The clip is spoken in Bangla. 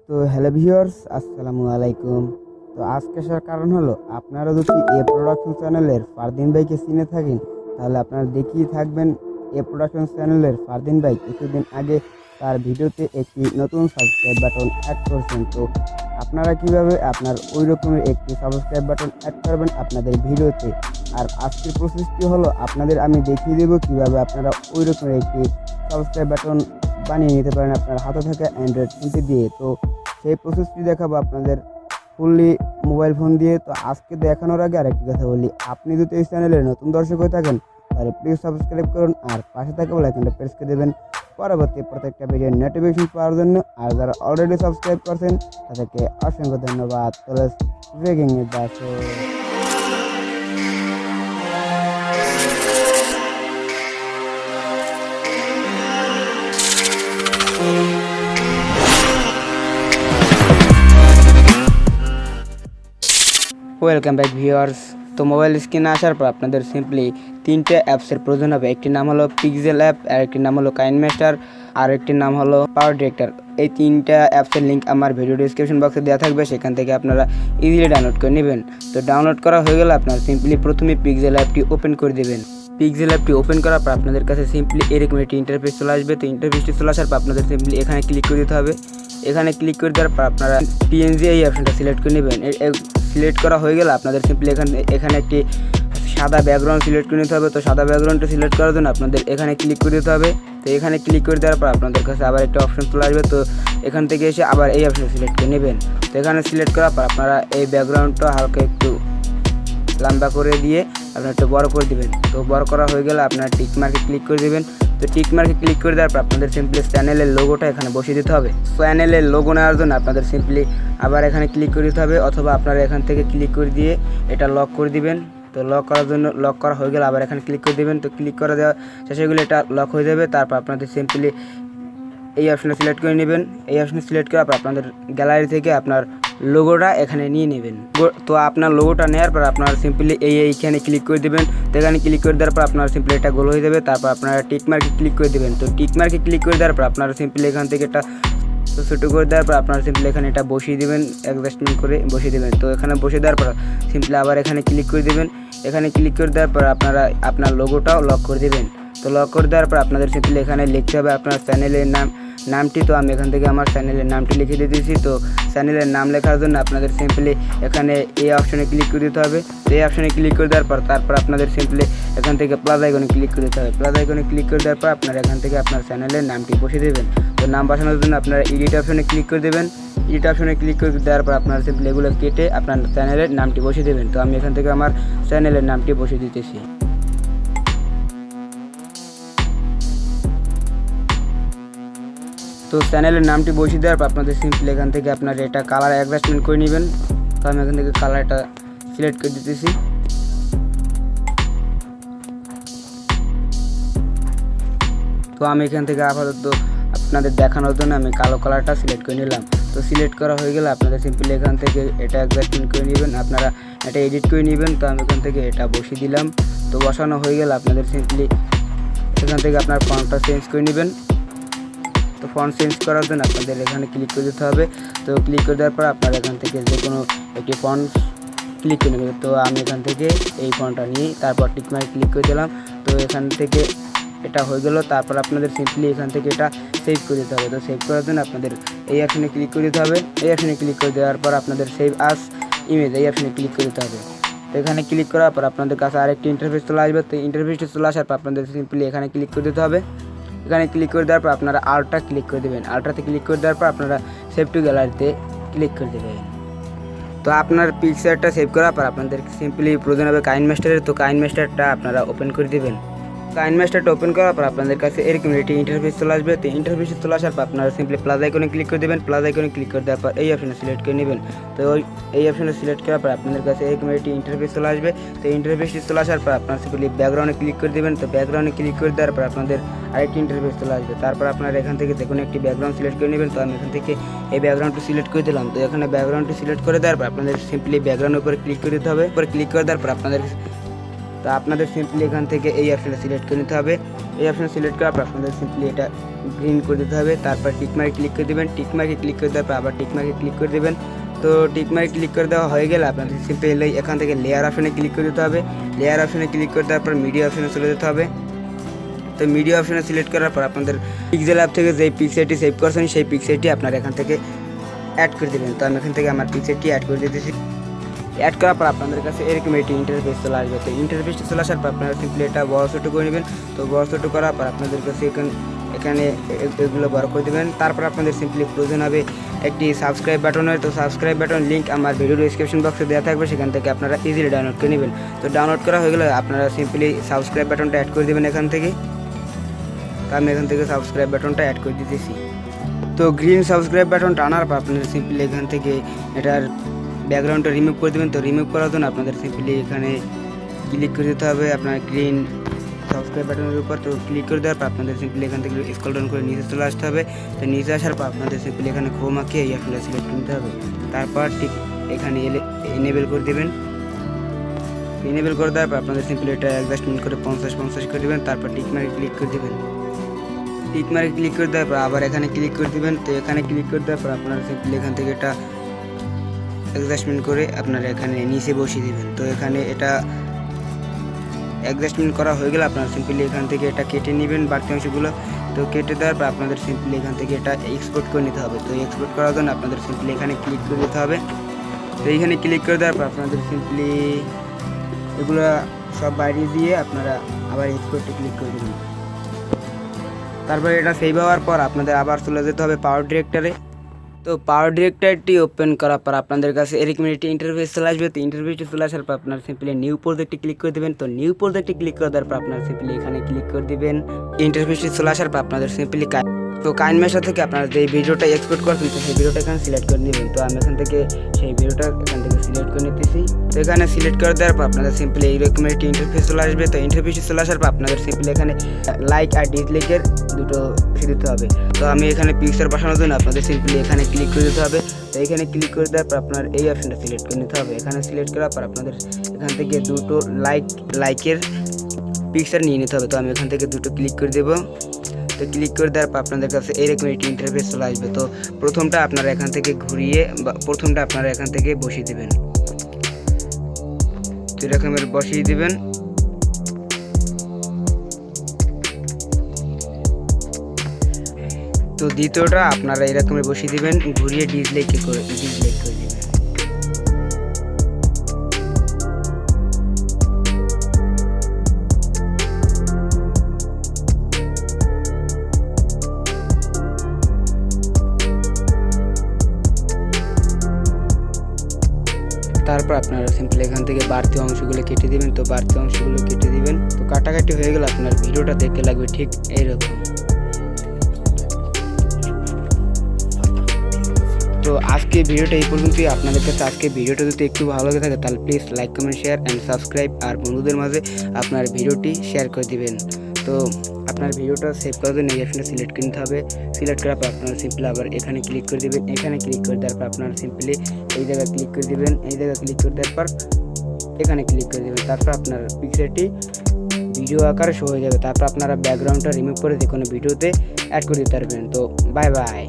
তো হ্যালো ভিউয়ার্স, আসসালামু আলাইকুম। তো আজকে আসার কারণ হলো, আপনারা যদি এ প্রোডাকশন চ্যানেলের ফারদিন ভাইকে চিনে থাকেন তাহলে আপনারা দেখিয়ে থাকবেন এ প্রোডাকশন চ্যানেলের ফারদিন ভাই কিছুদিন আগে তার ভিডিওতে একটি নতুন সাবস্ক্রাইব বাটন অ্যাড করেছেন। তো আপনারা কিভাবে আপনার ওই রকমের একটি সাবস্ক্রাইব বাটন অ্যাড করবেন আপনাদের ভিডিওতে, আর আজকের প্রসেসটি হলো আপনাদের আমি দেখিয়ে দেবো কিভাবে আপনারা ওই রকমের একটি সাবস্ক্রাইব বাটন বানিয়ে নিতে পারেন আপনার হাতে থাকা অ্যান্ড্রয়েড ফোনটি দিয়ে। তো সেই প্রসেসটি দেখাবো আপনাদের ফুললি মোবাইল ফোন দিয়ে। তো আজকে দেখানোর আগে আরেকটি কথা বলি, আপনি যদি এই চ্যানেলের নতুন দর্শক হয়ে থাকেন তাহলে প্লিজ সাবস্ক্রাইব করুন আর পাশে থাকা বেল আইকনটা প্রেস করে দেবেন পরবর্তী প্রত্যেকটা ভিডিওর নোটিফিকেশন পাওয়ার জন্য। আর যারা অলরেডি সাবস্ক্রাইব করছেন তাদেরকে অসংখ্য ধন্যবাদ। তো let's begin with the show. Welcome back viewers. তো মোবাইল স্ক্রিনে আসার পর আপনাদের সিম্পলি তিনটে অ্যাপসের প্রয়োজন হবে। একটি নাম হলো পিক্সেল অ্যাপ, আর একটি নাম হলো কাইনমাস্টার, আর একটি নাম হলো পাওয়ার ডিরেক্টর। এই তিনটা অ্যাপসের লিঙ্ক আমার ভিডিও ডিসক্রিপশন বক্সে দেওয়া থাকবে, সেখান থেকে আপনারা ইজিলি ডাউনলোড করে নেবেন। তো ডাউনলোড করা হয়ে গেলে আপনারা সিম্পলি প্রথমে পিক্সেল অ্যাপটি ওপেন করে দেবেন। পিক্সেল অ্যাপটি ওপেন করার পর আপনাদের কাছে সিম্পলি এরকম একটি ইন্টারফেস চলে আসবে। তো ইন্টারফেসটি চলে আসার পর আপনাদের সিম্পলি এখানে ক্লিক করে দিতে হবে। এখানে ক্লিক করে দেওয়ার পর আপনারা পিএনজি এই অপশনটা সিলেক্ট করে নেবেন। সিলেক্ট করা হয়ে গেলে আপনাদের সিম্পলি এখানে একটি সাদা ব্যাকগ্রাউন্ড সিলেক্ট করে নিতে হবে। তো সাদা ব্যাকগ্রাউন্ডটা সিলেক্ট করার জন্য আপনাদের এখানে ক্লিক করে দিতে হবে। তো এখানে ক্লিক করে দেওয়ার পর আপনাদের কাছে আবার একটা অপশন চলে আসবে। তো এখান থেকে এসে আবার এই অপশন সিলেক্ট করে নেবেন। তো এখানে সিলেক্ট করার পর আপনারা এই ব্যাকগ্রাউন্ডটা হালকা একটু লম্বা করে দিয়ে আপনারা একটু বড় করে দেবেন। তো বড় করা হয়ে গেলে আপনারা টিক মার্কে ক্লিক করে দেবেন। তো টিক মার্কে ক্লিক করে দেওয়ার পর আপনাদের সিম্পলি চ্যানেলের লোগোটা এখানে বসিয়ে দিতে হবে। চ্যানেলের লোগো নেওয়ার জন্য আপনাদের সিম্পলি আবার এখানে ক্লিক করে দিতে হবে, অথবা আপনারা এখান থেকে ক্লিক করে দিয়ে এটা লক করে দিবেন। তো লক করার জন্য লক করা হয়ে গেলে আবার এখানে ক্লিক করে দেবেন। তো ক্লিক করে দেওয়া শেষে গেলে এটা লক হয়ে যাবে। তারপর আপনাদের সিম্পলি এই অপশনে সিলেক্ট করে নেবেন। এই অপশনে সিলেক্ট করার পর আপনাদের গ্যালারি থেকে আপনার লোগোটা এখানে নিয়ে নেবেন। তো আপনার লোগোটা নেওয়ার পর আপনারা সিম্পলি এইখানে ক্লিক করে দেবেন। তো এখানে ক্লিক করে দেওয়ার পর আপনারা সিম্পলি এটা গোল হয়ে যাবে। তারপর আপনারা টিক মার্কে ক্লিক করে দেবেন। তো টিক মার্কে ক্লিক করে দেওয়ার পর আপনারা সিম্পলি এখান থেকে এটা ছোটো করে দেওয়ার পর আপনারা সিম্পলি এখানে এটা বসিয়ে দেবেন, অ্যাডজাস্টমেন্ট করে বসিয়ে দেবেন। তো এখানে বসিয়ে দেওয়ার পর সিম্পলি আবার এখানে ক্লিক করে দেবেন। এখানে ক্লিক করে দেওয়ার পর আপনারা আপনার লোগোটাও লক করে দেবেন। তো লক করে দেওয়ার পর আপনাদের সিম্পলি এখানে লিখতে হবে আপনার চ্যানেলের নামটি। তো আমি এখান থেকে আমার চ্যানেলের নামটি লিখে দিয়েছি। তো চ্যানেলের নাম লেখার জন্য আপনাদের সিম্পলি এখানে এই অপশনে ক্লিক করে দিতে হবে। তো এই অপশনে ক্লিক করে দেওয়ার পর তারপর আপনাদের সিম্পলি এখান থেকে প্লাস আইকনে ক্লিক করে দিতে হবে। প্লাস আইকনে ক্লিক করে দেওয়ার পর আপনারা এখান থেকে আপনার চ্যানেলের নামটি বসিয়ে দেবেন। তো নাম বসানোর জন্য আপনারা এডিট অপশনে ক্লিক করে দেবেন। এডিট অপশনে ক্লিক করে দেওয়ার পর আপনারা সিম্পলি এগুলো কেটে আপনার চ্যানেলের নামটি বসিয়ে দেবেন। তো আমি এখান থেকে আমার চ্যানেলের নামটি বসিয়ে দিতেছি। তো চ্যানেলের নামটি বসিয়ে দেওয়ার পর আপনাদের সিম্পলি এখান থেকে আপনার এটা কালার অ্যাডজাস্টমেন্ট করে নেবেন। তো আমি এখান থেকে কালারটা সিলেক্ট করে দিতেছি। তো আমি এখান থেকে আপাতত আপনাদের দেখানোর জন্য আমি কালো কালারটা সিলেক্ট করে নিলাম। তো সিলেক্ট করা হয়ে গেলে আপনাদের সিম্পলি এখান থেকে এটা অ্যাডজাস্টমেন্ট করে নেবেন, আপনারা এটা এডিট করে নেবেন। তো আমি এখান থেকে এটা বসিয়ে দিলাম। তো বসানো হয়ে গেলে আপনাদের সিম্পলি এখান থেকে আপনার ফন্টটা চেঞ্জ করে নেবেন। তো ফন্ট চেঞ্জ করার জন্য আপনাদের এখানে ক্লিক করে দিতে হবে। তো ক্লিক করে দেওয়ার পর আপনারা এখান থেকে যে কোনো একটি ফন্ট ক্লিক করে নেবেন। তো আমি এখান থেকে এই ফন্টটা নিয়ে তারপর টিক মার্ক ক্লিক করে দিলাম। তো এখান থেকে এটা হয়ে গেল। তারপর আপনাদের সিম্পলি এখান থেকে এটা সেভ করে দিতে হবে। তো সেভ করার জন্য আপনাদের এই অপশনে ক্লিক করে দিতে হবে। এই অপশনে ক্লিক করে দেওয়ার পর আপনাদের সেভ আস ইমেজ এই অপশনে ক্লিক করে দিতে হবে। তো এখানে ক্লিক করার পর আপনাদের কাছে আরেকটি ইন্টারফেস চলে আসবে। তো ইন্টারফেসটি চলে আসার পর আপনাদের সিম্পলি এখানে ক্লিক করে দিতে হবে। এখানে ক্লিক করে দেওয়ার পর আপনারা আলট্রা ক্লিক করে দেবেন। আলট্রাতে ক্লিক করে দেওয়ার পর আপনারা সেভ টু গ্যালারিতে ক্লিক করে দেবেন। তো আপনার পিকচারটা সেভ করার পর আপনাদের সিম্পলি প্রয়োজন হবে কাইনমাস্টারের। তো কাইনমাস্টারটা আপনারা ওপেন করে দেবেন। কাইনমাস্টারটা ওপেন করার পর আপনাদের কাছে এরকম একটি ইন্টারফেস চলে আসবে। তো ইন্টারফেসে চলে আসার পর আপনারা সিম্পলি প্লাস আইকনে ক্লিক করে দেবেন। প্লাস আইকনে ক্লিক করে দেওয়ার পর এই অপশনে সিলেক্ট করে নেবেন। তো এই অপশনে সিলেক্ট করার পর আপনাদের কাছে এরকম একটি ইন্টারফেস চলে আসবে। তো ইন্টারফেসটি চলে আসার পর আপনারা সিম্পলি ব্যাকগ্রাউন্ডে ক্লিক করে দেবেন। তো ব্যাকগ্রাউন্ডে ক্লিক করে দেওয়ার পর আপনাদের আরেকটি ইন্টারফেস চলে আসবে। তারপর আপনারা এখান থেকে যে কোনো একটি ব্যাকগ্রাউন্ড সিলেক্ট করে নেবেন। তো আমি এখান থেকে এই ব্যাকগ্রাউন্ডটি সিলেক্ট করে দিলাম। তো এখানে ব্যাকগ্রাউন্ডটি সিলেক্ট করে দেওয়ার পর আপনাদের সিম্পলি ব্যাকগ্রাউন্ডের উপরে ক্লিক করে দিতে হবে। উপরে ক্লিক করে দেওয়ার পর আপনাদের সিম্পলি এখান থেকে এই অপশনে সিলেক্ট করে নিতে হবে। এই অপশনে সিলেক্ট করার পর আপনাদের সিম্পলি এটা গ্রিন করে দিতে হবে। তারপর টিকমার্কে ক্লিক করে দেবেন, টিকমার্কে ক্লিক করে দেওয়ার পর আবার টিকমার্কে ক্লিক করে দেবেন। তো টিকমার্কে ক্লিক করে দেওয়া হয়ে গেলে আপনাদের সিম্পলি এখান থেকে লেয়ার অপশনে ক্লিক করে দিতে হবে। লেয়ার অপশনে ক্লিক করে দেওয়ার পর মিডিয়া অপশনে চলে যেতে হবে। তো মিডিয়া অপশনে সিলেক্ট করার পর আপনাদের পিক্সেল অ্যাপ থেকে যে পিক্সেলটি সেভ করছেন সেই পিক্সেলটি আপনারা এখান থেকে অ্যাড করে দেবেন। তো আমি এখান থেকে আমার পিক্সেলটি অ্যাড করে দিতেছি। অ্যাড করার পর আপনাদের কাছে এরকম একটি ইন্টারফেস চলে আসবে। তো ইন্টারফেসটি চলে আসার পর আপনারা সিম্পলি এটা বড় ছোটো করে নেবেন। তো বড় ছোটো করার পর আপনাদের কাছে এখানে এগুলো বড় করে দেবেন। তারপর আপনাদের সিম্পলি প্রয়োজন হবে একটি সাবস্ক্রাইব বাটনের। তো সাবস্ক্রাইব বাটন লিঙ্ক আমার ভিডিও ডিসক্রিপশন বক্সে দেওয়া থাকবে, সেখান থেকে আপনারা ইজিলি ডাউনলোড করে নেবেন। তো ডাউনলোড করা হয়ে গেলে আপনারা সিম্পলি সাবস্ক্রাইব বাটনটা অ্যাড করে দেবেন এখান থেকে। তো আমি এখান থেকে সাবস্ক্রাইব বাটনটা অ্যাড করে দিতেছি। তো গ্রিন সাবস্ক্রাইব বাটনটা আনার পর আপনাদের সিম্পলি এখান থেকে এটার ব্যাকগ্রাউন্ডটা রিমুভ করে দেবেন। তো রিমুভ করার জন্য আপনাদের সিম্পলি এখানে ক্লিক করে দিতে হবে আপনার গ্রিন সাবস্ক্রাইব বাটনের উপর। তো ক্লিক করে দেওয়ার পর আপনাদের সিম্পলি এখান থেকে স্ক্রল ডাউন করে নিচে চলে আসতে হবে। তো নিচে আসার পর আপনাদের সিম্পলি এখানে ক্রোমাকে এই অপশনটা সিলেক্ট করতে হবে। তারপর ঠিক এখানে এনেবেল করে দেবেন। এনেবেল করে দেওয়ার পর আপনাদের সিম্পলি এটা অ্যাডজাস্টমেন্ট করে 50 করে দেবেন। তারপর টিকমার্কে ক্লিক করে দেবেন। টিকমার্কে ক্লিক করে দেওয়ার পর আবার এখানে ক্লিক করে দেবেন। তো এখানে ক্লিক করে দেওয়ার পর আপনারা সিম্পলি এখান থেকে এটা অ্যাডজাস্টমেন্ট করে আপনারা এখানে নিচে বসিয়ে দেবেন। তো এখানে এটা অ্যাডজাস্টমেন্ট করা হয়ে গেলে আপনারা সিম্পলি এখান থেকে এটা কেটে নেবেন বাড়তি অংশগুলো। তো কেটে দেওয়ার পর আপনাদের সিম্পলি এখান থেকে এটা এক্সপোর্ট করে নিতে হবে। তো এক্সপোর্ট করার জন্য আপনাদের সিম্পলি এখানে ক্লিক করে দিতে হবে। তো এইখানে ক্লিক করে দেওয়ার পর আপনাদের সিম্পলি এগুলো সব বাইরে দিয়ে আপনারা আবার এক্সপোর্টে ক্লিক করে দেবেন। তারপরে এটা সেভ হওয়ার পর আপনাদের আবার চলে যেতে হবে পাওয়ার ডিরেক্টরে। তো পাওয়ার ডিরেক্টরটি ওপেন করার পর আপনাদের কাছে এরকম একটি ইন্টারফেস চলে আসবে। তো ইন্টারফেসটি চলে আসার পর আপনারা সিম্পলি নিউ প্রজেক্টে ক্লিক করে দেবেন। তো নিউ প্রজেক্টে ক্লিক করে দেওয়ার পর আপনারা সিম্পলি এখানে ক্লিক করে দেবেন। ইন্টারফেসটি চলে আসার পর আপনাদের সিম্পলি তো কাইনমেশা থেকে আপনারা যে ভিডিওটা এক্সপোর্ট করছেন তো সেই ভিডিওটা এখানে সিলেক্ট করে নেবেন। তো আমি এখান থেকে সেই ভিডিওটা এখান থেকে সিলেক্ট করে নিতেছি। তো এখানে সিলেক্ট করে দেওয়ার পর আপনাদের সিম্পলি এইরকম একটি ইন্টারফেস চলে আসবে। তো ইন্টারফেসটি চলে আসার পর আপনাদের সিম্পলি এখানে লাইক আর ডিসলাইকের দুটো দিতে হবে। তো আমি এখানে পিকচার বসানোর জন্য আপনাদের সিম্পলি এখানে ক্লিক করে দিতে হবে। তো এখানে ক্লিক করে দেওয়ার পর আপনার এই অপশনটা সিলেক্ট করে নিতে হবে। এখানে সিলেক্ট করার পর আপনাদের এখান থেকে দুটো লাইকের পিকচার নিয়ে নিতে হবে। তো আমি এখান থেকে দুটো ক্লিক করে দেবো। তো ক্লিক করে দেওয়ার পর আপনাদের কাছে এরকম একটি ইন্টারফেস চলে আসবে। তো প্রথমটা আপনারা এখান থেকে ঘুরিয়ে প্রথমটা আপনারা এখান থেকে বসিয়ে দেবেন। তো এরকমের বসিয়ে দেবেন। তো দ্বিতীয়টা আপনারা এরকমের বসিয়ে দিবেন, ঘুরিয়ে ডিসলাইক করে দিবেন। তারপর আপনারা সিম্পলি এখান থেকে বাড়তি অংশগুলো কেটে দিবেন। তো বাড়তি অংশগুলো কেটে দিবেন। তো কাটাকাটি হয়ে গেলে আপনার ভিডিওটা দেখতে লাগবে ঠিক এইরকম। তো আজকে ভিডিওটা এই পর্যন্তই। আপনাদের কাছে আজকে ভিডিওটা যদি একটু ভালো লাগে থাকে তাহলে please like comment share and subscribe, আর বন্ধুদের মাঝে আপনার ভিডিওটি শেয়ার করে দিবেন। তো আপনার ভিডিওটা সেভ করার জন্য এই অপশনটা সিলেক্ট করে নিতে হবে। সিলেক্ট করার পর আপনারা সিম্পলি আবার এখানে ক্লিক করে দেবেন। এখানে ক্লিক করে দেওয়ার পর আপনারা সিম্পলি এই জায়গায় ক্লিক করে দেবেন। এই জায়গায় ক্লিক করে দেওয়ার পর এখানে ক্লিক করে দেবেন। তারপর আপনার পিকচারটি ভিডিও আকারে শো হয়ে যাবে। তারপর আপনারা ব্যাকগ্রাউন্ডটা রিমুভ করে যে কোনো ভিডিওতে অ্যাড করে দিতে পারবেন। তো বাই বাই।